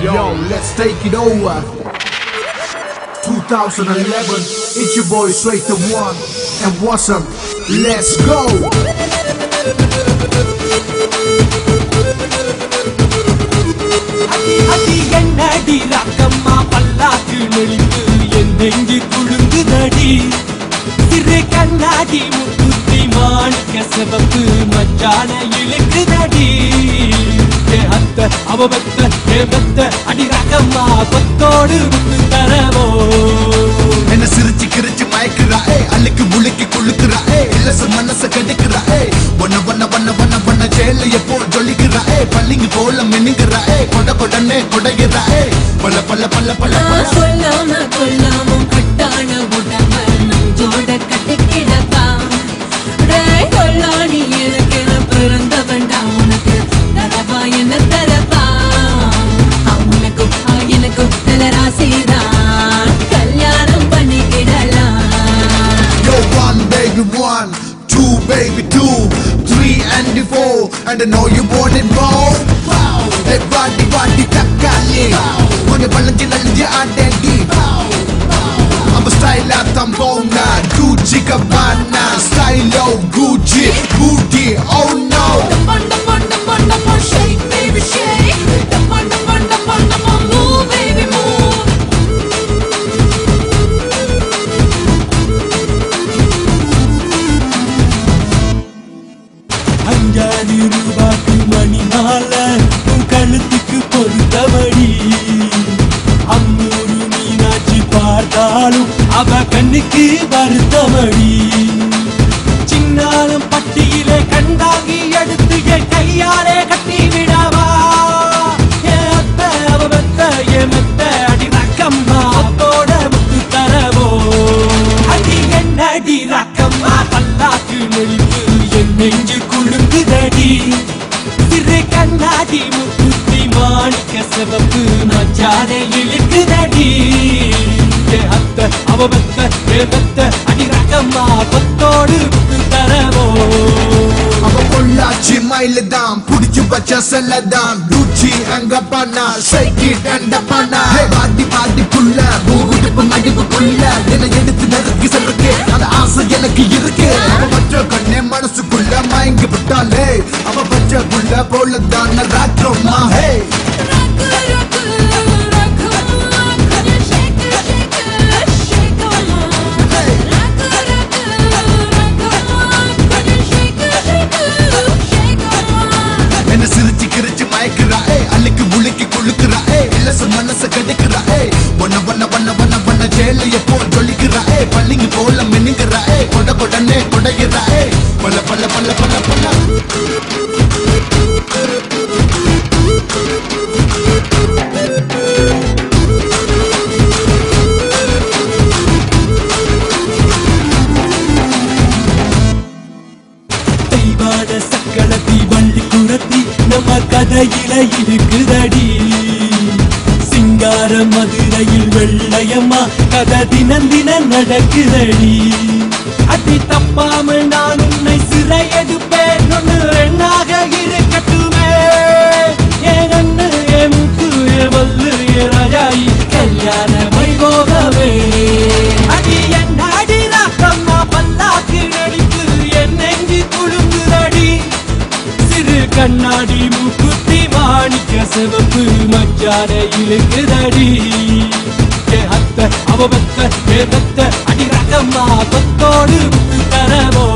Yo, let's take it over. 2011, it's your boy Straight the One and Wasm. Let's go. Adi ennadi rakamma pallakku nelipu endengi kulungu nadi sirre kannadi mukkutti maanikka sevappu majjana ilukku nadi e hatta avavetta e vetta adi rakamma kottodu muttu taravo enna sirichi kirichi maikra allikku bulukki kulukra illasa manasa kadikra vanna jela eppo jollikra pallingi pola meningra koda kodane kodagira palla kollama kattana udama nanjoda kattikidapa dai kollani enakena pirandavanda unakku darava enna tarapa unakku talarasidan kalyanam pannikidala yo one baby one, two baby two, three and four, and I know you want it more. Wow, hey body takkali, one balanji lalji adendi. I'm a style at Tambona, Gucci Gabbana, style of Gucci, booty, oh no. Shake baby shake, move baby move. அஞ்சாதி ரூபாய்க்கு மணி மாலை உன் கழுத்துக்கு பொருத்தமடி அம்மூரு மீனாட்சி பார்த்தாலும் அவ கண்ணுக்கு வருத்தமடி சின்னாலும் பட்டியிலே கண்டாங்கி எடுத்து என் கையாலே கட்டி விடவா ஏ அத்தை அவ மெத்த ஏ மெத்த அடி ரக்கம்மா அத்தோட முத்து தரவோ அடி என்னடி ரக்கம்மா பல்லாக்கு நெளிப்பு என் நெஞ்சு குழுங்குதடி சிறு கண்ணாடி முக்குத்தி மாணிக்க சிவப்பு மச்சானை இழுக்குதடி அத்த அவ மெத்த ஏ மெத்த அடி ரக்கம்மா கொத்தோடு முத்து தரவோ அவ பொள்ளாச்சி மயிலுதான் புடிச்சு வச்ச செல்லதான் ருச்சி அங்க பண்ணா சைக்கிட் அண்ட பண்ணா பாதி புள்ள பூகுடுப்பு மடிப்புக்குள்ள என்னை எடுத்து நறுக்கி செல்றக்கு அந்த ஆசை எனக்கு இருக்கு அவ பச்ச கண்ணே மனசுக்குள்ள மயங்கி விட்டாலே அவ பச்ச புள்ள போலதான் ராக்கம்மா ஹே சிரிச்சு கிரிச்சு மயக்குறா அள்ளிக்கு புளிக்கு குளுக்குறா இல்லச மனச கடிக்குறா வண்ண ஜேல எப்போ ஜொலிக்குறா பள்ளிங்க போல மின்னுங்குறா கொடனே கொடைகிறா பல்ல தெய்வான சக்களத்தி வள்ளி குரத்தி நம்ம கதையில இருக்குதடி சிங்கார மதுரையில் வெள்ளையம்மா கதை தினம் நடக்குதடி அடி தப்பாமல் நான் உன்னை சிறை எடுப்பேன் ஒன்று என்னாக இருக்கட்டுமே ஏன் அண்ணு என் முக்கு என் வல்லு என் ராஜாயி கல்யாண வைபோகமே அடி என் அடி ராக்கம்மா பல்லாக்கு நடிப்பு என் நெஞ்சு குழுங்குதடி சிறு கண்ணாடி மூக்குத்தி மாணிக்க சிவப்பு மச்சான இழுக்குதடி அத்த அவ மெத்த அடி ரகம்மா கொத்தோடு தரவோ